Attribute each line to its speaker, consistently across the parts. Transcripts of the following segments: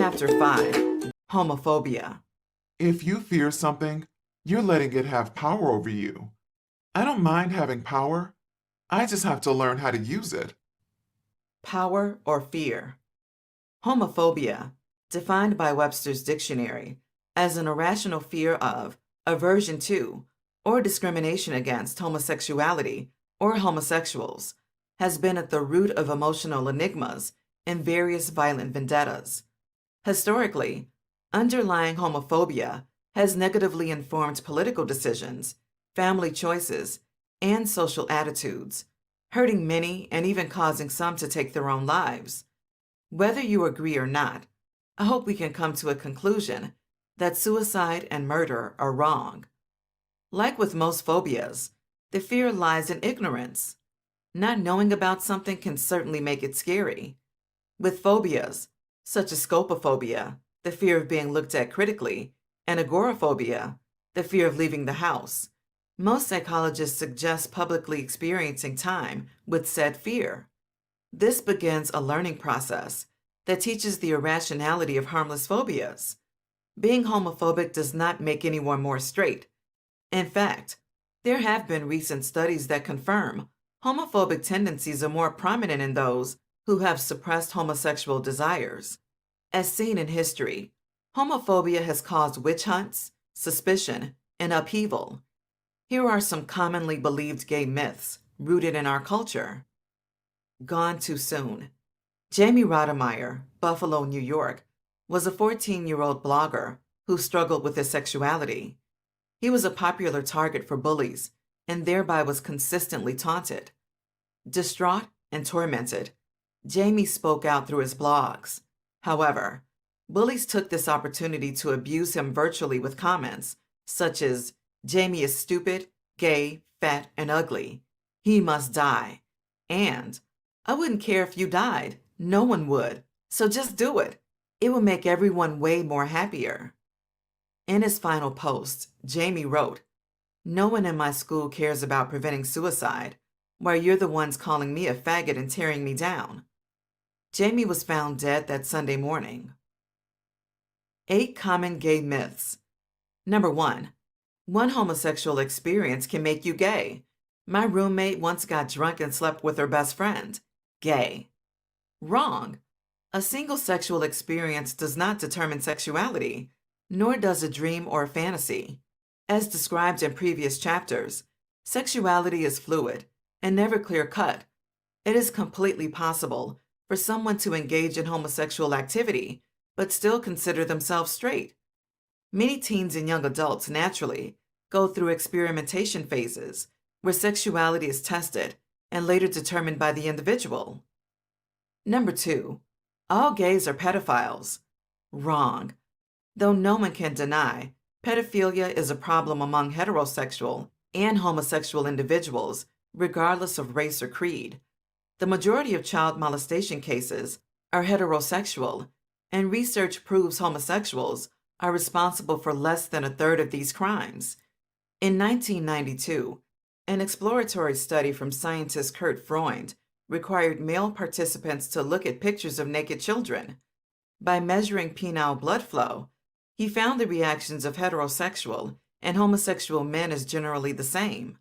Speaker 1: Chapter 5, Homophobia.
Speaker 2: If you fear something, you're letting it have power over you. I don't mind having power. I just have to learn how to use it.
Speaker 1: Power or fear. Homophobia, defined by Webster's Dictionary as an irrational fear of, aversion to, or discrimination against homosexuality or homosexuals, has been at the root of emotional enigmas and various violent vendettas. Historically, underlying homophobia has negatively informed political decisions, family choices, and social attitudes, hurting many and even causing some to take their own lives. Whether you agree or not, I hope we can come to a conclusion that suicide and murder are wrong. Like with most phobias, the fear lies in ignorance. Not knowing about something can certainly make it scary. With phobias, such as scopophobia, the fear of being looked at critically, and agoraphobia, the fear of leaving the house, most psychologists suggest publicly experiencing time with said fear. This begins a learning process that teaches the irrationality of harmless phobias. Being homophobic does not make anyone more straight. In fact, there have been recent studies that confirm homophobic tendencies are more prominent in those who have suppressed homosexual desires. As seen in history, homophobia has caused witch hunts, suspicion, and upheaval. Here are some commonly believed gay myths rooted in our culture. Gone too soon. Jamey Rodemeyer, Buffalo, New York, was a 14-year-old blogger who struggled with his sexuality. He was a popular target for bullies and thereby was consistently taunted. Distraught and tormented, Jamey spoke out through his blogs. However, bullies took this opportunity to abuse him virtually with comments such as, "Jamey is stupid, gay, fat, and ugly. He must die." And, "I wouldn't care if you died. No one would. So just do it. It will make everyone way more happier." In his final post, Jamey wrote, "No one in my school cares about preventing suicide, while you're the ones calling me a faggot and tearing me down." Jamey was found dead that Sunday morning. 8 common gay myths. Number 1. One homosexual experience can make you gay. My roommate once got drunk and slept with her best friend. Gay. Wrong. A single sexual experience does not determine sexuality, nor does a dream or a fantasy. As described in previous chapters, sexuality is fluid and never clear-cut. It is completely possible for someone to engage in homosexual activity but still consider themselves straight. Many teens and young adults naturally go through experimentation phases where sexuality is tested and later determined by the individual. Number 2. All gays are pedophiles. Wrong. Though no one can deny, pedophilia is a problem among heterosexual and homosexual individuals, regardless of race or creed. The majority of child molestation cases are heterosexual, and research proves homosexuals are responsible for less than a third of these crimes. In 1992, an exploratory study from scientist Kurt Freund required male participants to look at pictures of naked children. By measuring penile blood flow, he found the reactions of heterosexual and homosexual men is generally the same.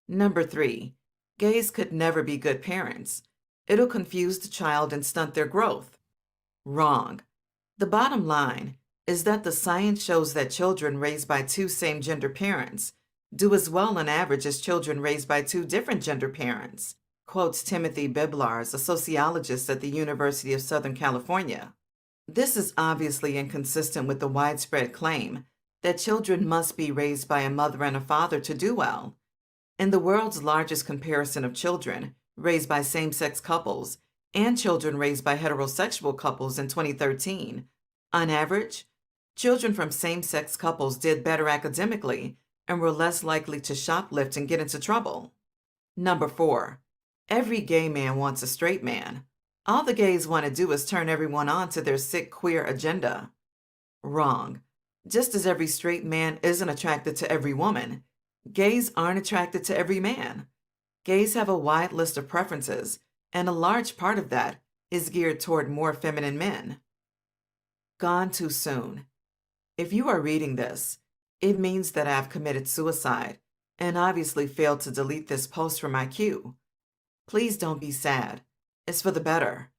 Speaker 1: Number 3. Gays could never be good parents. It'll confuse the child and stunt their growth. Wrong. The bottom line is that the science shows that children raised by 2 same-gender parents do as well on average as children raised by 2 different gender parents, quotes Timothy Biblars, a sociologist at the University of Southern California. This is obviously inconsistent with the widespread claim that children must be raised by a mother and a father to do well. In the world's largest comparison of children raised by same-sex couples and children raised by heterosexual couples in 2013, on average, children from same-sex couples did better academically and were less likely to shoplift and get into trouble. Number 4. Every gay man wants a straight man. All the gays want to do is turn everyone on to their sick queer agenda. Wrong. Just as every straight man isn't attracted to every woman, gays aren't attracted to every man. Gays have a wide list of preferences, and a large part of that is geared toward more feminine men. Gone too soon. If you are reading this, it means that I have committed suicide and obviously failed to delete this post from my queue. Please don't be sad. It's for the better.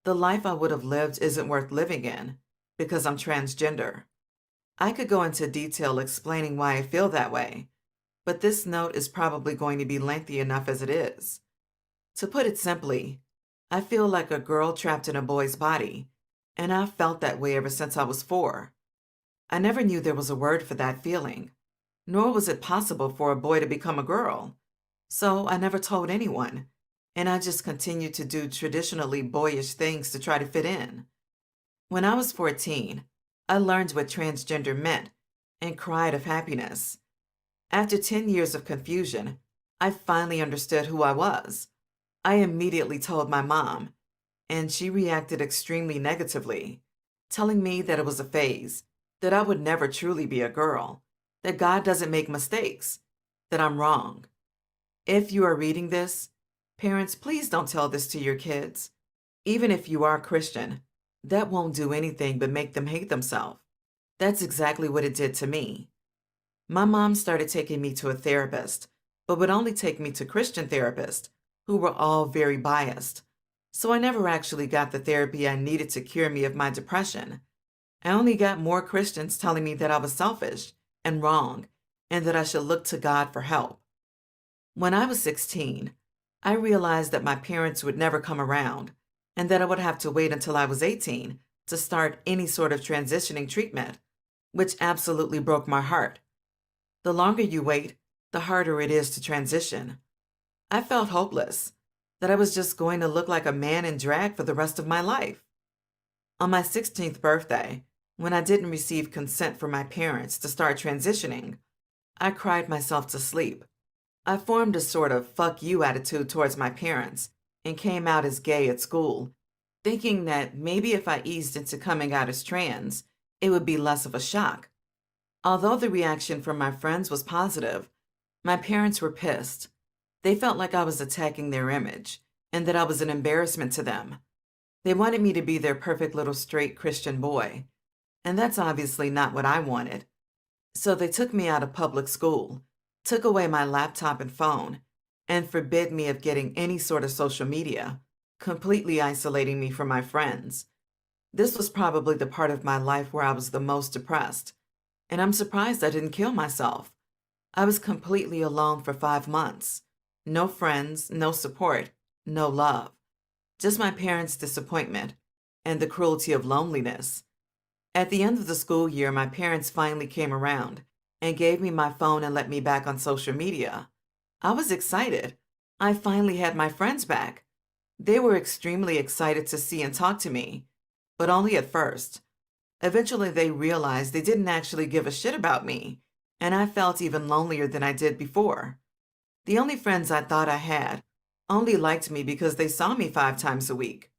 Speaker 1: The life I would have lived isn't worth living in because I'm transgender. I could go into detail explaining why I feel that way, but this note is probably going to be lengthy enough as it is. To put it simply, I feel like a girl trapped in a boy's body, and I've felt that way ever since I was 4. I never knew there was a word for that feeling, nor was it possible for a boy to become a girl. So I never told anyone, and I just continued to do traditionally boyish things to try to fit in. When I was 14, I learned what transgender meant and cried of happiness. After 10 years of confusion, I finally understood who I was. I immediately told my mom, and she reacted extremely negatively, telling me that it was a phase, that I would never truly be a girl, that God doesn't make mistakes, that I'm wrong. If you are reading this, parents, please don't tell this to your kids. Even if you are Christian, that won't do anything but make them hate themselves. That's exactly what it did to me. My mom started taking me to a therapist, but would only take me to Christian therapists, who were all very biased. So I never actually got the therapy I needed to cure me of my depression. I only got more Christians telling me that I was selfish and wrong, and that I should look to God for help. When I was 16, I realized that my parents would never come around, and that I would have to wait until I was 18 to start any sort of transitioning treatment, which absolutely broke my heart. The longer you wait, the harder it is to transition. I felt hopeless, that I was just going to look like a man in drag for the rest of my life. On my 16th birthday, when I didn't receive consent from my parents to start transitioning, I cried myself to sleep. I formed a sort of fuck you attitude towards my parents and came out as gay at school, thinking that maybe if I eased into coming out as trans, it would be less of a shock. Although the reaction from my friends was positive, my parents were pissed. They felt like I was attacking their image and that I was an embarrassment to them. They wanted me to be their perfect little straight Christian boy, and that's obviously not what I wanted. So they took me out of public school, took away my laptop and phone, and forbid me of getting any sort of social media, completely isolating me from my friends. This was probably the part of my life where I was the most depressed, and I'm surprised I didn't kill myself. I was completely alone for 5 months. No friends, no support, no love. Just my parents' disappointment and the cruelty of loneliness. At the end of the school year, my parents finally came around and gave me my phone and let me back on social media. I was excited. I finally had my friends back. They were extremely excited to see and talk to me, but only at first. Eventually, they realized they didn't actually give a shit about me, and I felt even lonelier than I did before. The only friends I thought I had only liked me because they saw me 5 times a week.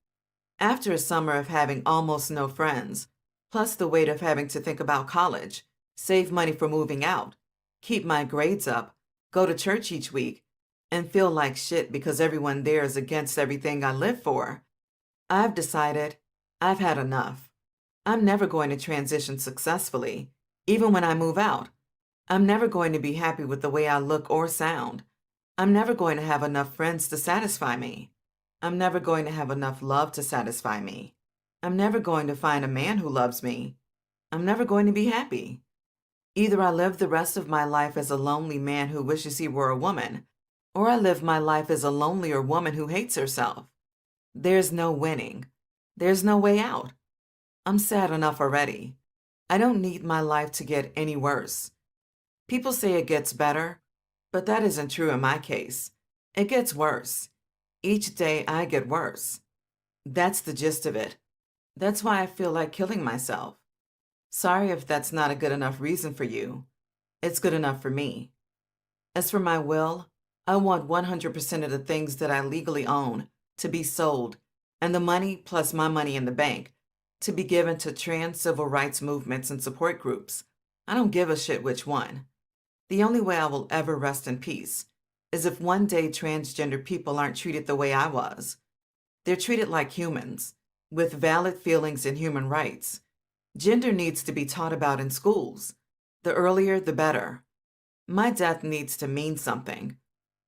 Speaker 1: After a summer of having almost no friends, plus the weight of having to think about college, save money for moving out, keep my grades up, go to church each week, and feel like shit because everyone there is against everything I live for, I've decided I've had enough. I'm never going to transition successfully, even when I move out. I'm never going to be happy with the way I look or sound. I'm never going to have enough friends to satisfy me. I'm never going to have enough love to satisfy me. I'm never going to find a man who loves me. I'm never going to be happy. Either I live the rest of my life as a lonely man who wishes he were a woman, or I live my life as a lonelier woman who hates herself. There's no winning. There's no way out. I'm sad enough already. I don't need my life to get any worse. People say it gets better, but that isn't true in my case. It gets worse. Each day I get worse. That's the gist of it. That's why I feel like killing myself. Sorry if that's not a good enough reason for you. It's good enough for me. As for my will, I want 100% of the things that I legally own to be sold, and the money plus my money in the bank to be given to trans civil rights movements and support groups. I don't give a shit which one. The only way I will ever rest in peace is if one day transgender people aren't treated the way I was. They're treated like humans, with valid feelings and human rights. Gender needs to be taught about in schools. The earlier, the better. My death needs to mean something.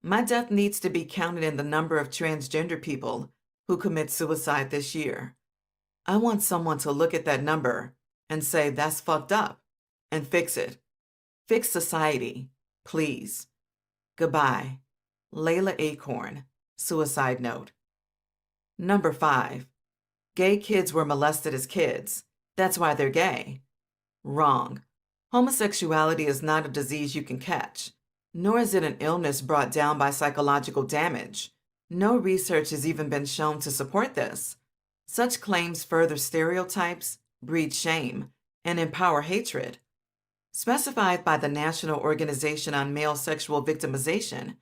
Speaker 1: My death needs to be counted in the number of transgender people who commit suicide this year. I want someone to look at that number and say, that's fucked up, and fix it. Fix society, please. Goodbye. Leelah Acorn, suicide note. Number 5. Gay kids were molested as kids. That's why they're gay. Wrong. Homosexuality is not a disease you can catch, nor is it an illness brought down by psychological damage. No research has even been shown to support this. Such claims further stereotypes, breed shame, and empower hatred. Specified by the National Organization on Male Sexual Victimization,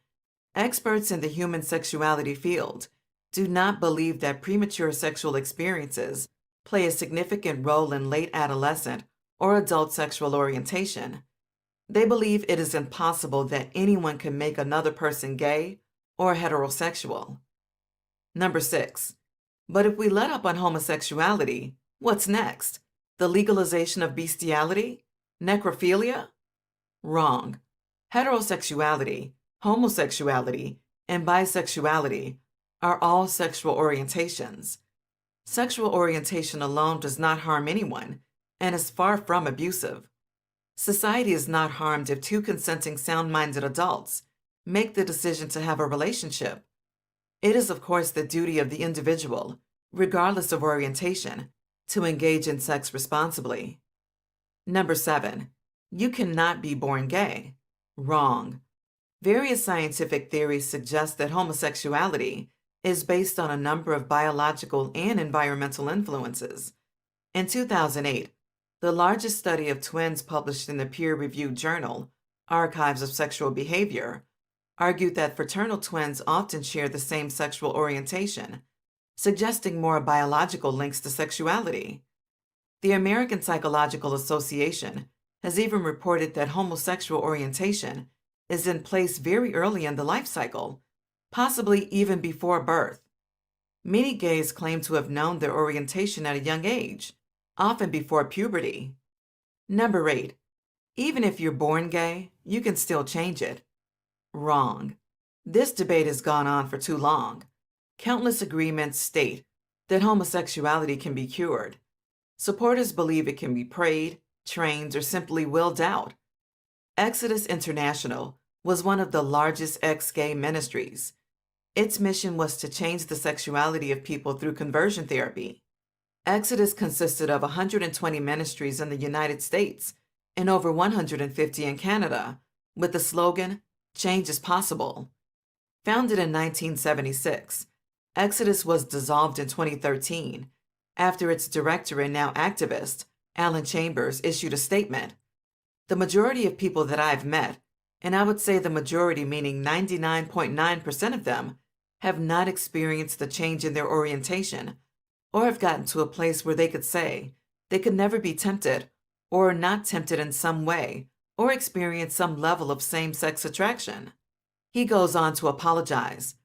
Speaker 1: experts in the human sexuality field do not believe that premature sexual experiences play a significant role in late adolescent or adult sexual orientation. They believe it is impossible that anyone can make another person gay or heterosexual. Number 6. But if we let up on homosexuality, what's next? The legalization of bestiality? Necrophilia? Wrong. Heterosexuality, homosexuality, and bisexuality are all sexual orientations. Sexual orientation alone does not harm anyone and is far from abusive. Society is not harmed if two consenting sound-minded adults make the decision to have a relationship. It is, of course, the duty of the individual, regardless of orientation, to engage in sex responsibly. Number 7. You cannot be born gay. Wrong. Various scientific theories suggest that homosexuality is based on a number of biological and environmental influences. In 2008, the largest study of twins published in the peer-reviewed journal, Archives of Sexual Behavior, argued that fraternal twins often share the same sexual orientation, suggesting more biological links to sexuality. The American Psychological Association has even reported that homosexual orientation is in place very early in the life cycle, possibly even before birth. Many gays claim to have known their orientation at a young age, often before puberty. Number 8. Even if you're born gay, you can still change it. Wrong. This debate has gone on for too long. Countless agreements state that homosexuality can be cured. Supporters believe it can be prayed, trained, or simply willed out. Exodus International was one of the largest ex-gay ministries. Its mission was to change the sexuality of people through conversion therapy. Exodus consisted of 120 ministries in the United States and over 150 in Canada, with the slogan, "Change is possible." Founded in 1976, Exodus was dissolved in 2013 after its director and now activist, Alan Chambers, issued a statement. The majority of people that I've met, and I would say the majority meaning 99.9% of them, have not experienced the change in their orientation or have gotten to a place where they could say they could never be tempted or are not tempted in some way or experience some level of same-sex attraction. He goes on to apologize.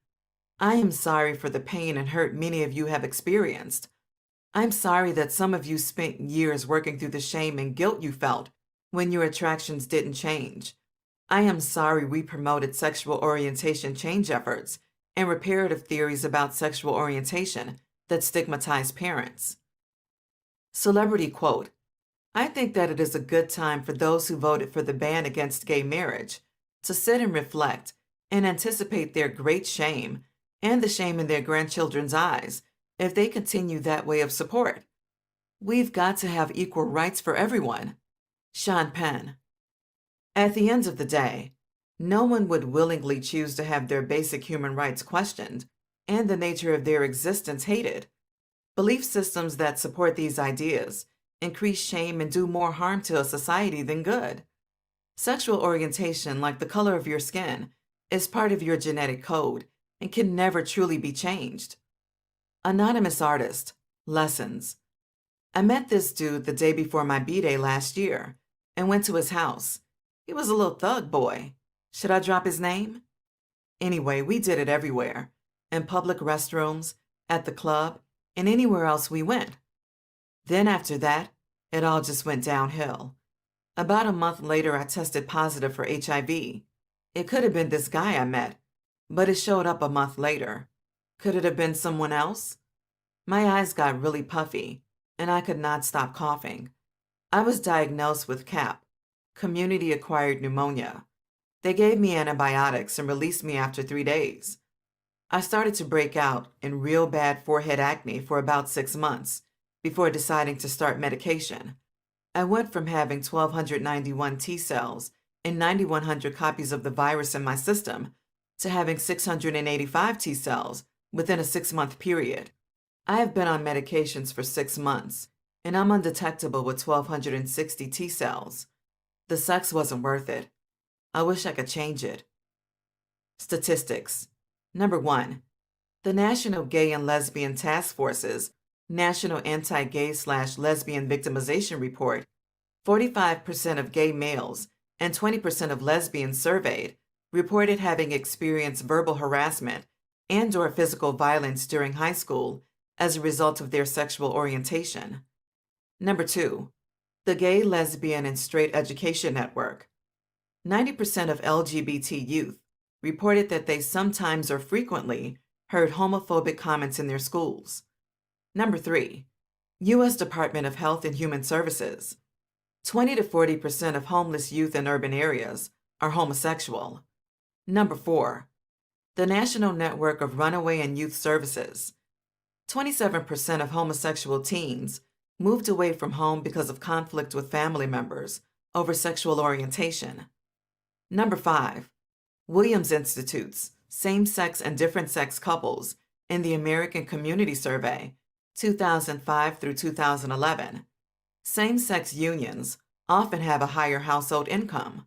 Speaker 1: I am sorry for the pain and hurt many of you have experienced. I'm sorry that some of you spent years working through the shame and guilt you felt when your attractions didn't change. I am sorry we promoted sexual orientation change efforts and reparative theories about sexual orientation that stigmatize parents. Celebrity quote, I think that it is a good time for those who voted for the ban against gay marriage to sit and reflect and anticipate their great shame and the shame in their grandchildren's eyes if they continue that way of support. We've got to have equal rights for everyone. Sean Penn. At the end of the day, no one would willingly choose to have their basic human rights questioned and the nature of their existence hated. Belief systems that support these ideas increase shame and do more harm to a society than good. Sexual orientation, like the color of your skin, is part of your genetic code and can never truly be changed. Anonymous artist, lessons. I met this dude the day before my B-Day last year and went to his house. He was a little thug boy. Should I drop his name? Anyway, we did it everywhere, in public restrooms, at the club, and anywhere else we went. Then after that, It all just went downhill. About a month later, I tested positive for HIV. It could have been this guy I met, but it showed up a month later. Could it have been someone else? My eyes got really puffy, and I could not stop coughing. I was diagnosed with CAP, community-acquired pneumonia. They gave me antibiotics and released me after 3 days. I started to break out in real bad forehead acne for about 6 months before deciding to start medication. I went from having 1,291 T cells and 9,100 copies of the virus in my system to having 685 T cells within a 6-month period. I have been on medications for 6 months, and I'm undetectable with 1,260 T cells. The sex wasn't worth it. I wish I could change it. Statistics. Number 1. The National Gay and Lesbian Task Force's National Anti-Gay/Lesbian Victimization Report, 45% of gay males and 20% of lesbians surveyed reported having experienced verbal harassment and/or physical violence during high school as a result of their sexual orientation. Number 2. The Gay, Lesbian, and Straight Education Network. 90% of LGBT youth reported that they sometimes or frequently heard homophobic comments in their schools. Number 3. U.S. Department of Health and Human Services. 20 to 40% of homeless youth in urban areas are homosexual. Number 4. The National Network of Runaway and Youth Services. 27% of homosexual teens moved away from home because of conflict with family members over sexual orientation. Number 5. Williams Institute's Same-Sex and Different-Sex Couples in the American Community Survey, 2005 through 2011. Same-sex unions often have a higher household income.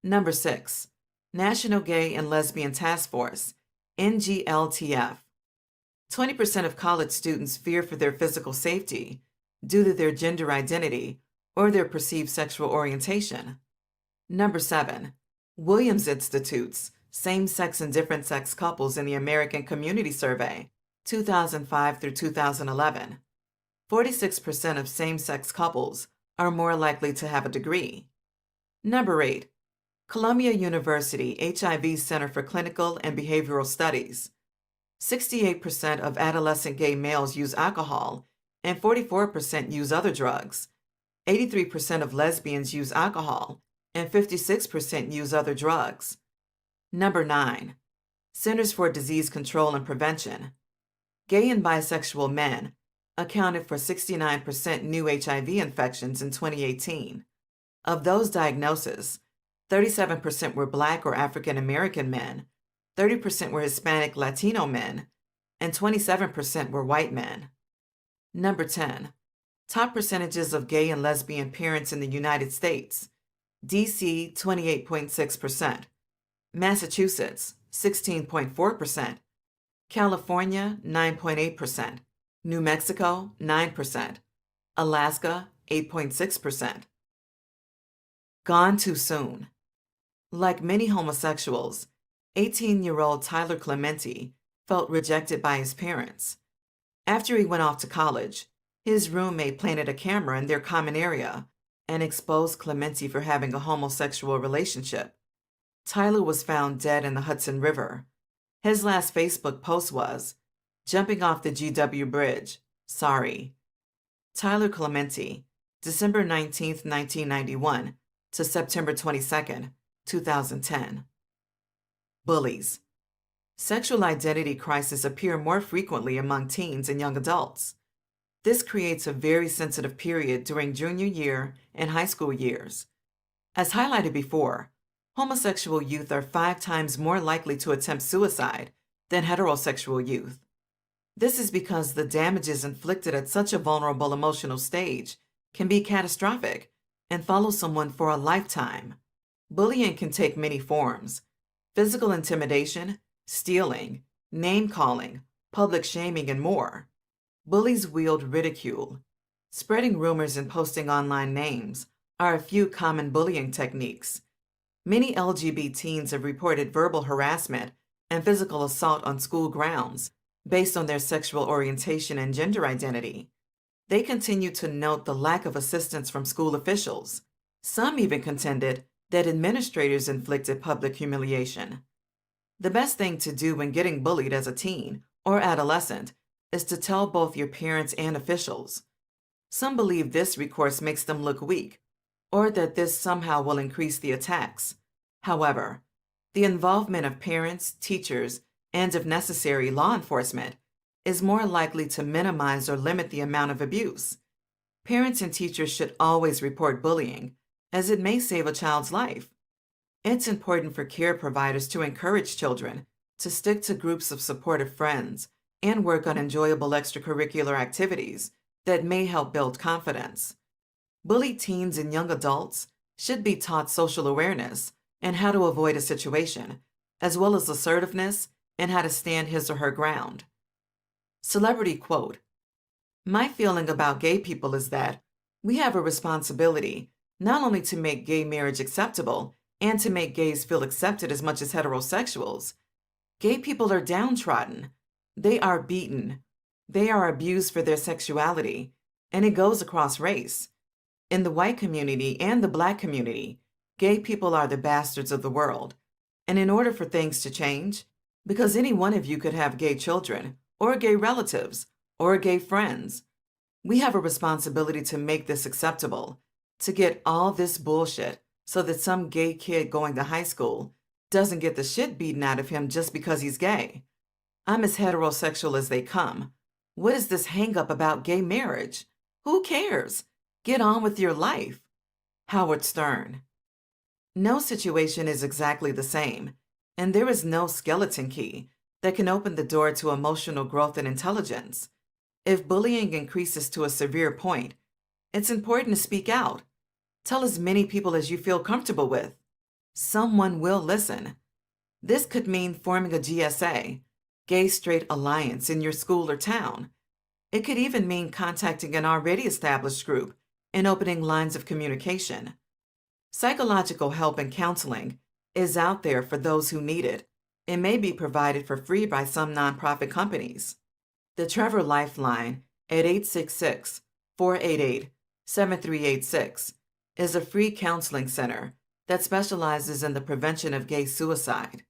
Speaker 1: Number 6. National Gay and Lesbian Task Force, NGLTF. 20% of college students fear for their physical safety due to their gender identity or their perceived sexual orientation. Number 7. Williams Institute's Same-Sex and Different-Sex Couples in the American Community Survey, 2005 through 2011. 46% of same-sex couples are more likely to have a degree. Number 8. Columbia University HIV Center for Clinical and Behavioral Studies. 68% of adolescent gay males use alcohol and 44% use other drugs. 83% of lesbians use alcohol and 56% use other drugs. Number 9. Centers for Disease Control and Prevention. Gay and bisexual men accounted for 69% new HIV infections in 2018. Of those diagnoses, 37% were Black or African American men, 30% were Hispanic Latino men, and 27% were white men. Number 10. Top percentages of gay and lesbian parents in the United States. DC 28.6%, Massachusetts 16.4%, California 9.8%, New Mexico 9%, Alaska 8.6%. Gone too soon. Like many homosexuals, 18-year-old Tyler Clementi felt rejected by his parents. After he went off to college, his roommate planted a camera in their common area and exposed Clementi for having a homosexual relationship. Tyler was found dead in the Hudson River. His last Facebook post was, "Jumping off the GW Bridge. Sorry." Tyler Clementi, December 19, 1991 to September 22, 2010. Bullies. Sexual identity crises appear more frequently among teens and young adults. This creates a very sensitive period during junior year and high school years. As highlighted before, homosexual youth are 5 times more likely to attempt suicide than heterosexual youth. This is because the damages inflicted at such a vulnerable emotional stage can be catastrophic and follow someone for a lifetime. Bullying can take many forms: physical intimidation, stealing, name-calling, public shaming, and more. Bullies wield ridicule. Spreading rumors and posting online names are a few common bullying techniques. Many LGBT teens have reported verbal harassment and physical assault on school grounds based on their sexual orientation and gender identity. They continued to note the lack of assistance from school officials. Some even contended that administrators inflicted public humiliation. The best thing to do when getting bullied as a teen or adolescent is to tell both your parents and officials. Some believe this recourse makes them look weak, or that this somehow will increase the attacks. However, the involvement of parents, teachers, and if necessary, law enforcement is more likely to minimize or limit the amount of abuse. Parents and teachers should always report bullying, as it may save a child's life. It's important for care providers to encourage children to stick to groups of supportive friends and work on enjoyable extracurricular activities that may help build confidence. Bullied teens and young adults should be taught social awareness and how to avoid a situation, as well as assertiveness and how to stand his or her ground. Celebrity quote: "My feeling about gay people is that we have a responsibility not only to make gay marriage acceptable and to make gays feel accepted as much as heterosexuals. Gay people are downtrodden. They are beaten. They are abused for their sexuality, and it goes across race. In the white community and the Black community, gay people are the bastards of the world. And in order for things to change, because any one of you could have gay children, or gay relatives, or gay friends, we have a responsibility to make this acceptable, to get all this bullshit so that some gay kid going to high school doesn't get the shit beaten out of him just because he's gay. I'm as heterosexual as they come. What is this hang-up about gay marriage? Who cares? Get on with your life." Howard Stern. No situation is exactly the same, and there is no skeleton key that can open the door to emotional growth and intelligence. If bullying increases to a severe point, it's important to speak out. Tell as many people as you feel comfortable with. Someone will listen. This could mean forming a GSA, Gay Straight Alliance, in your school or town. It could even mean contacting an already established group and opening lines of communication. Psychological help and counseling is out there for those who need it. It may be provided for free by some nonprofit companies. The Trevor Lifeline at 866-488-7386 is a free counseling center that specializes in the prevention of gay suicide.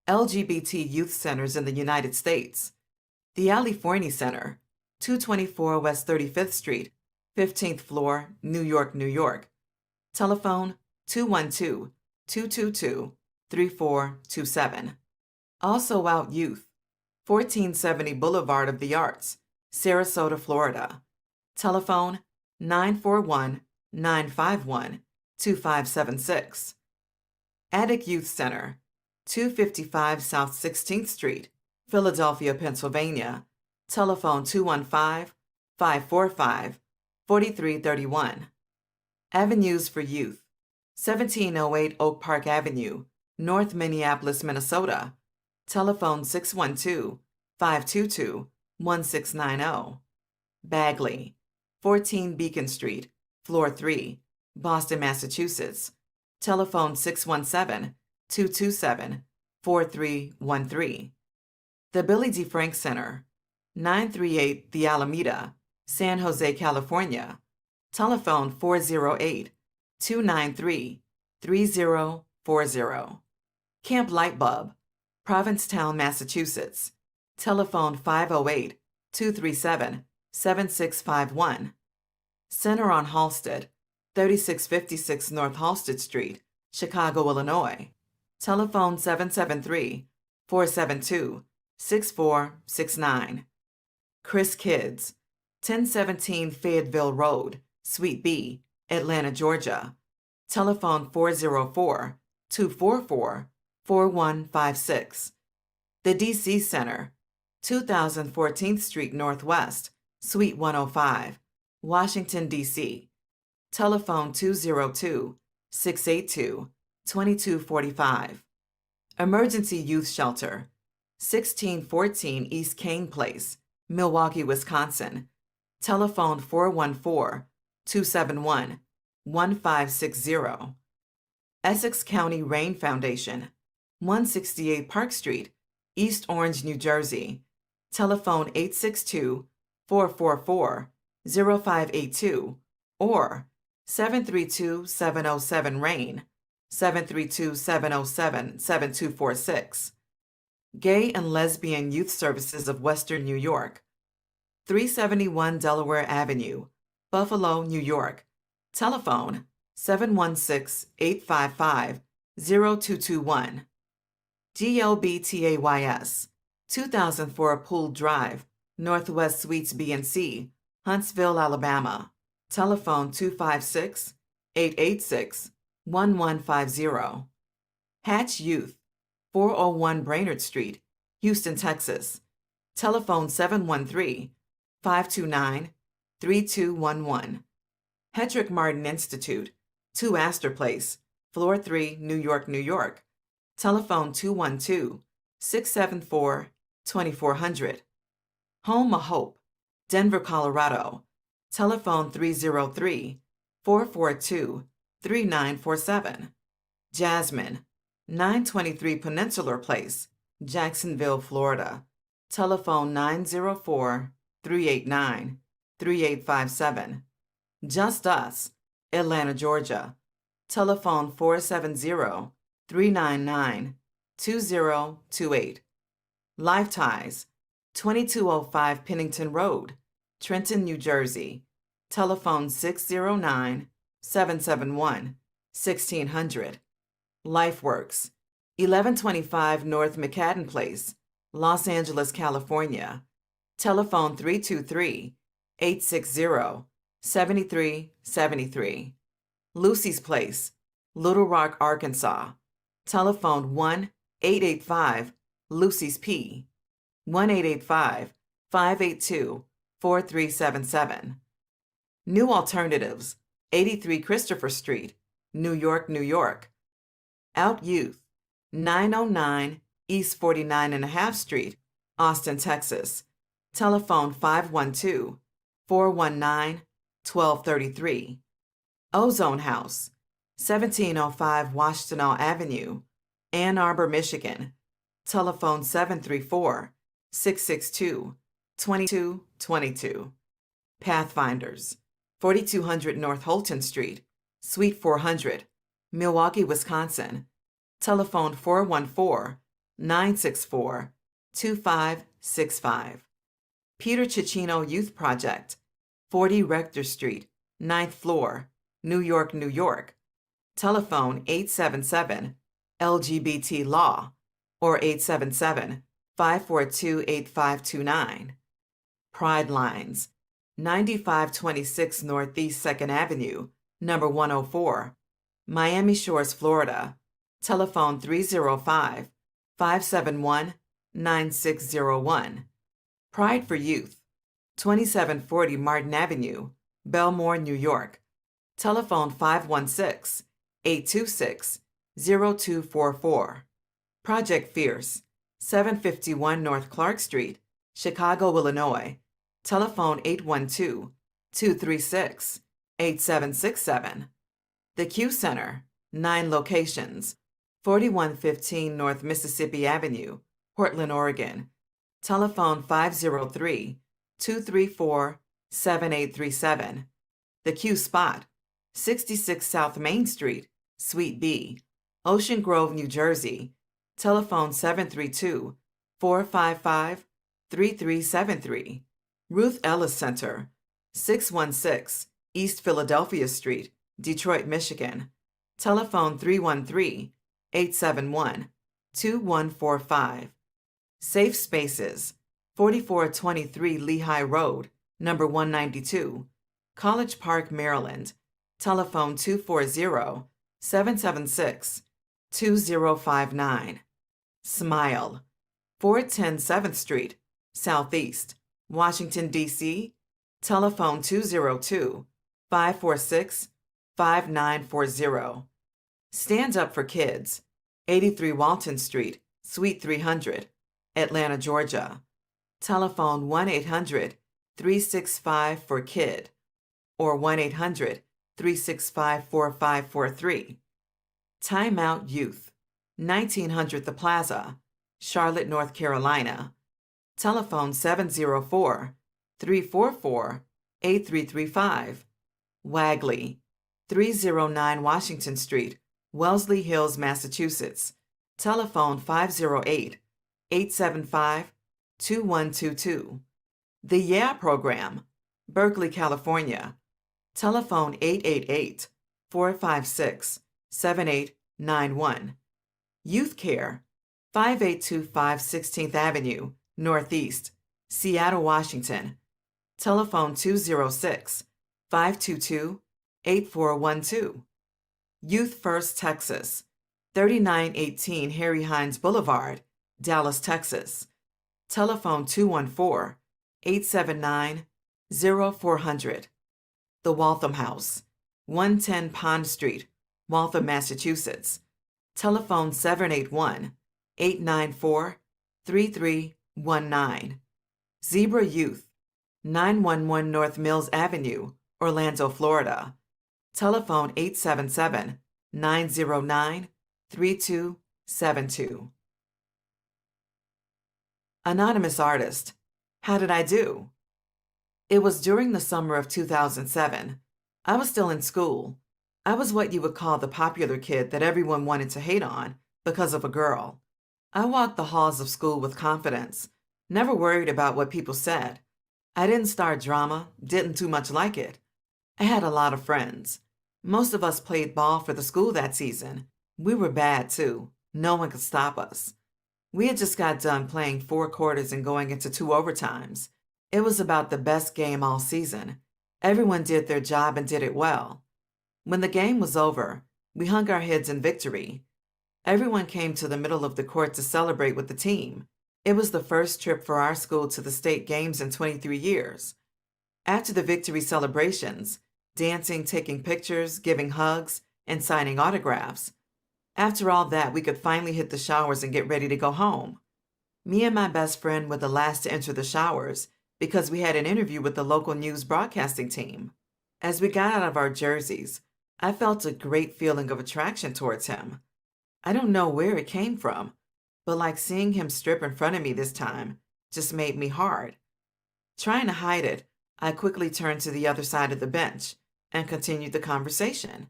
Speaker 1: LGBT youth centers in the United States. The California Center, 224 West 35th Street, 15th floor, New York, New York. Telephone 212-222-3427. Also Out Youth, 1470 Boulevard of the Arts, Sarasota, Florida. Telephone 941-951-2576. Attic Youth Center, 255 South 16th Street, Philadelphia, Pennsylvania. Telephone 215-545-4331. Avenues for Youth, 1708 Oak Park Avenue, North Minneapolis, Minnesota. Telephone 612-522-1690. Bagley, 14 Beacon Street, Floor 3, Boston, Massachusetts. Telephone 617-227-4313. The Billy D. Frank Center, 938 The Alameda, San Jose, California. Telephone 408-293-3040. Camp Lightbulb, Provincetown, Massachusetts. Telephone 508-237-7651. Center on Halsted, 3656 North Halsted Street, Chicago, Illinois. Telephone 773-472-6469. Chris Kids, 1017 Fayetteville Road, Suite B, Atlanta, Georgia. Telephone 404-244-4156. The DC Center, 2000 14th Street Northwest, Suite 105, Washington, D.C. Telephone 202-682-2245. Emergency Youth Shelter, 1614 East Kane Place, Milwaukee, Wisconsin. Telephone 414-271-1560. Essex County Rain Foundation, 168 Park Street, East Orange, New Jersey. Telephone 862-444-4345. 0582 or 732-707-RAIN, 732-707-7246. Gay and Lesbian Youth Services of Western New York, 371 Delaware Avenue, Buffalo, New York. Telephone 716-855-0221. GLBTAYS, 2004 Pool Drive, Northwest Suites B and C, Huntsville, Alabama. Telephone 256-886-1150. Hatch Youth, 401 Brainerd Street, Houston, Texas. Telephone 713-529-3211. Hedrick Martin Institute, 2 Astor Place, Floor 3, New York, New York. Telephone 212-674-2400. Home of Hope, Denver, Colorado. Telephone 303-442-3947. Jasmine, 923 Peninsular Place, Jacksonville, Florida. Telephone 904-389-3857. Just Us, Atlanta, Georgia. Telephone 470-399-2028. Life Ties, 2205 Pennington Road, Trenton, New Jersey. Telephone 609-771-1600. LifeWorks, 1125 North McCadden Place, Los Angeles, California. Telephone 323-860-7373. Lucy's Place, Little Rock, Arkansas. Telephone 1-885-LUCY'S P. 1-885-582-4377. New Alternatives, 83 Christopher Street, New York, New York. Out Youth, 909 East 49.5 Street, Austin, Texas. Telephone 512-419-1233. Ozone House, 1705 Washtenaw Avenue, Ann Arbor, Michigan. Telephone 734-662-2222. Pathfinders, 4200 North Holton Street, Suite 400, Milwaukee, Wisconsin. Telephone 414-964-2565. Peter Cicino Youth Project, 40 Rector Street, 9th floor, New York, New York. Telephone 877-LGBT Law or 877-542-8529. Pride Lines, 9526 Northeast 2nd Avenue, number 104, Miami Shores, Florida. Telephone 305-571-9601. Pride for Youth, 2740 Martin Avenue, Belmore, New York. Telephone 516-826-0244. Project Fierce, 751 North Clark Street, Chicago, Illinois. Telephone 812-236-8767. The Q Center, 9 locations, 4115 North Mississippi Avenue, Portland, Oregon. Telephone 503-234-7837. The Q Spot, 66 South Main Street, Suite B, Ocean Grove, New Jersey. Telephone 732-455-3373. Ruth Ellis Center, 616 East Philadelphia Street, Detroit, Michigan. Telephone 313-871-2145. Safe Spaces, 4423 Lehigh Road, number 192, College Park, Maryland. Telephone 240-776-2059. Smile, 410 7th Street, Southeast, Washington, D.C. Telephone 202-546-5940. Stand Up for Kids, 83 Walton Street, Suite 300, Atlanta, Georgia. Telephone 1-800-365-4KID or 1-800-365-4543. Time Out Youth, 1900 The Plaza, Charlotte, North Carolina. Telephone 8335. Wagley, 309 Washington Street, Wellesley Hills, Massachusetts. Telephone 508-875-2122. The Yeah Program, Berkeley, California. Telephone 888-456-7891. Youth Care, 5825 16th Avenue, Northeast, Seattle, Washington. Telephone 206-522-8412. Youth First Texas, 3918 Harry Hines Boulevard, Dallas, Texas. Telephone 214-879-0400. The Waltham House, 110 Pond Street, Waltham, Massachusetts. Telephone 781-894-3319. Zebra Youth, 911 North Mills Avenue, Orlando, Florida. Telephone 877-909-3272. Anonymous Artist, how did I do? It was during the summer of 2007. I was still in school. I was what you would call the popular kid that everyone wanted to hate on because of a girl. I walked the halls of school with confidence, never worried about what people said. I didn't start drama, didn't too much like it. I had a lot of friends. Most of us played ball for the school that season. We were bad too. No one could stop us. We had just got done playing 4 quarters and going into 2 overtimes. It was about the best game all season. Everyone did their job and did it well. When the game was over, we hung our heads in victory. Everyone came to the middle of the court to celebrate with the team. It was the first trip for our school to the state games in 23 years. After the victory celebrations, dancing, taking pictures, giving hugs, and signing autographs. After all that, we could finally hit the showers and get ready to go home. Me and my best friend were the last to enter the showers because we had an interview with the local news broadcasting team. As we got out of our jerseys, I felt a great feeling of attraction towards him. I don't know where it came from, but like seeing him strip in front of me this time just made me hard. Trying to hide it, I quickly turned to the other side of the bench and continued the conversation.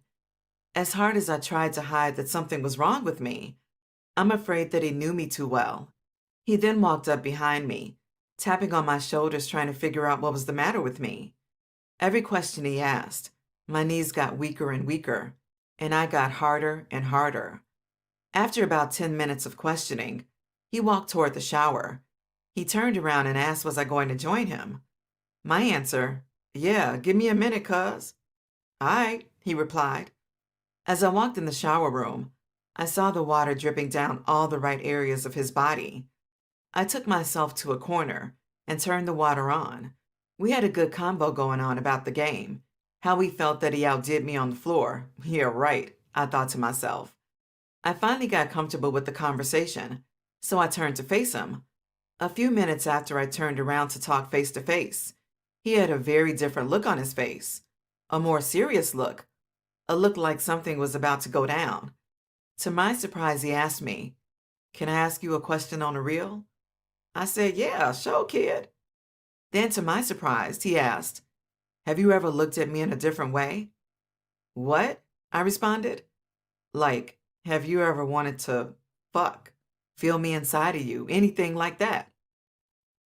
Speaker 1: As hard as I tried to hide that something was wrong with me, I'm afraid that he knew me too well. He then walked up behind me, tapping on my shoulders trying to figure out what was the matter with me. Every question he asked, my knees got weaker and weaker, and I got harder and harder. After about 10 minutes of questioning, he walked toward the shower. He turned around and asked, was I going to join him? My answer, yeah, give me a minute, cuz. All right, he replied. As I walked in the shower room, I saw the water dripping down all the right areas of his body. I took myself to a corner and turned the water on. We had a good convo going on about the game, how we felt that he outdid me on the floor. Yeah, right, I thought to myself. I finally got comfortable with the conversation, so I turned to face him. A few minutes after I turned around to talk face to face, he had a very different look on his face, a more serious look, a look like something was about to go down. To my surprise, he asked me, "Can I ask you a question on the real?" I said, "Yeah, sure, kid." Then to my surprise, he asked, "Have you ever looked at me in a different way?" "What?" I responded. "Like, have you ever wanted to fuck, feel me inside of you, anything like that?"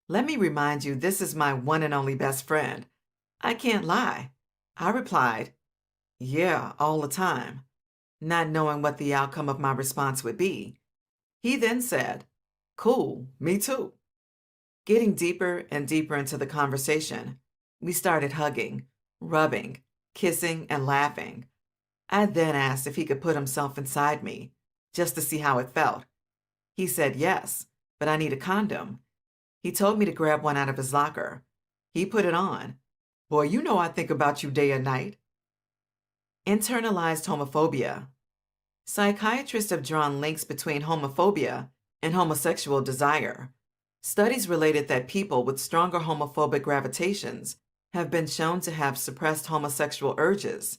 Speaker 1: Let me remind you, this is my one and only best friend. I can't lie. I replied, "Yeah, all the time," not knowing what the outcome of my response would be. He then said, "Cool, me too." Getting deeper and deeper into the conversation, we started hugging, rubbing, kissing, and laughing. I then asked if he could put himself inside me, just to see how it felt. He said yes, but I need a condom. He told me to grab one out of his locker. He put it on. Boy, you know I think about you day and night. Internalized homophobia. Psychiatrists have drawn links between homophobia and homosexual desire. Studies related that people with stronger homophobic gravitations have been shown to have suppressed homosexual urges.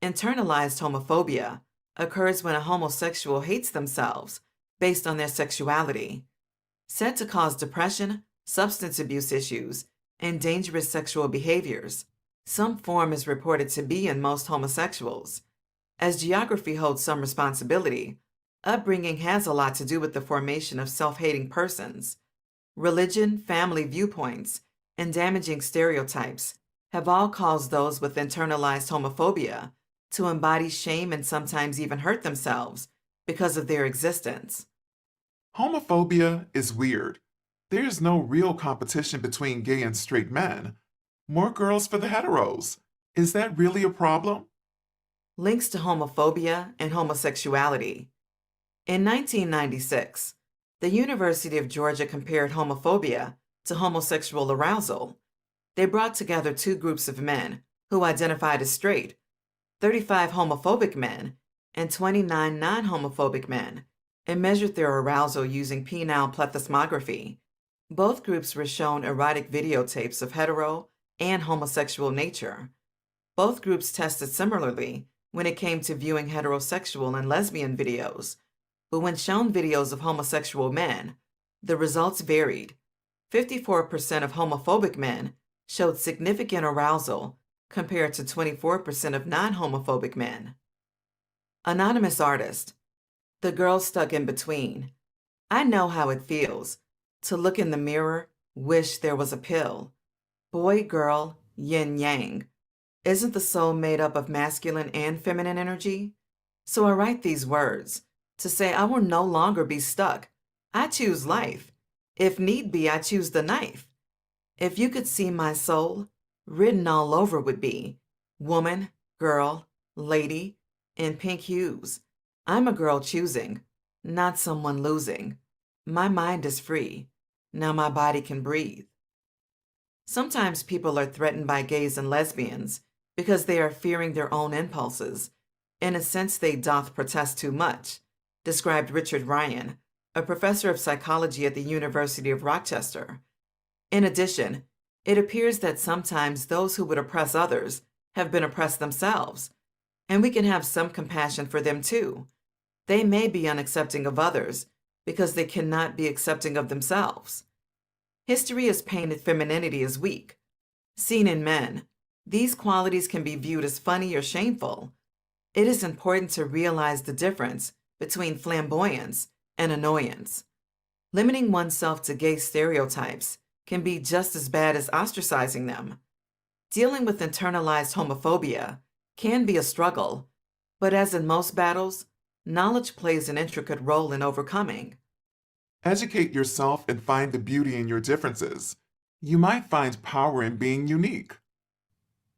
Speaker 1: Internalized homophobia occurs when a homosexual hates themselves based on their sexuality. Said to cause depression, substance abuse issues, and dangerous sexual behaviors, Some form is reported to be in most homosexuals. As geography holds some responsibility, upbringing has a lot to do with the formation of self-hating persons. Religion, family viewpoints, and damaging stereotypes have all caused those with internalized homophobia to embody shame and sometimes even hurt themselves because of their existence.
Speaker 2: Homophobia is weird. There's no real competition between gay and straight men. More girls for the heteros. Is that really a problem?
Speaker 1: Links to homophobia and homosexuality. In 1996, the University of Georgia compared homophobia to homosexual arousal. They brought together two groups of men who identified as straight, 35 homophobic men and 29 non-homophobic men, and measured their arousal using penile plethysmography. Both groups were shown erotic videotapes of hetero and homosexual nature. Both groups tested similarly when it came to viewing heterosexual and lesbian videos, but when shown videos of homosexual men, the results varied. 54% of homophobic men showed significant arousal compared to 24% of non-homophobic men. Anonymous artist. The girl stuck in between. I know how it feels to look in the mirror, wish there was a pill. Boy, girl, yin yang. Isn't the soul made up of masculine and feminine energy? So I write these words to say I will no longer be stuck. I choose life. If need be, I choose the knife. If you could see my soul, written all over would be woman, girl, lady, in pink hues. I'm a girl choosing, not someone losing. My mind is free. Now my body can breathe. Sometimes people are threatened by gays and lesbians because they are fearing their own impulses. In a sense, they doth protest too much, described Richard Ryan, a professor of psychology at the University of Rochester. In addition, it appears that sometimes those who would oppress others have been oppressed themselves, and we can have some compassion for them too. They may be unaccepting of others because they cannot be accepting of themselves. History has painted femininity as weak. Seen in men, these qualities can be viewed as funny or shameful. It is important to realize the difference between flamboyance and annoyance. Limiting oneself to gay stereotypes can be just as bad as ostracizing them. Dealing with internalized homophobia can be a struggle, but as in most battles, knowledge plays an intricate role in overcoming.
Speaker 2: Educate yourself and find the beauty in your differences. You might find power in being unique.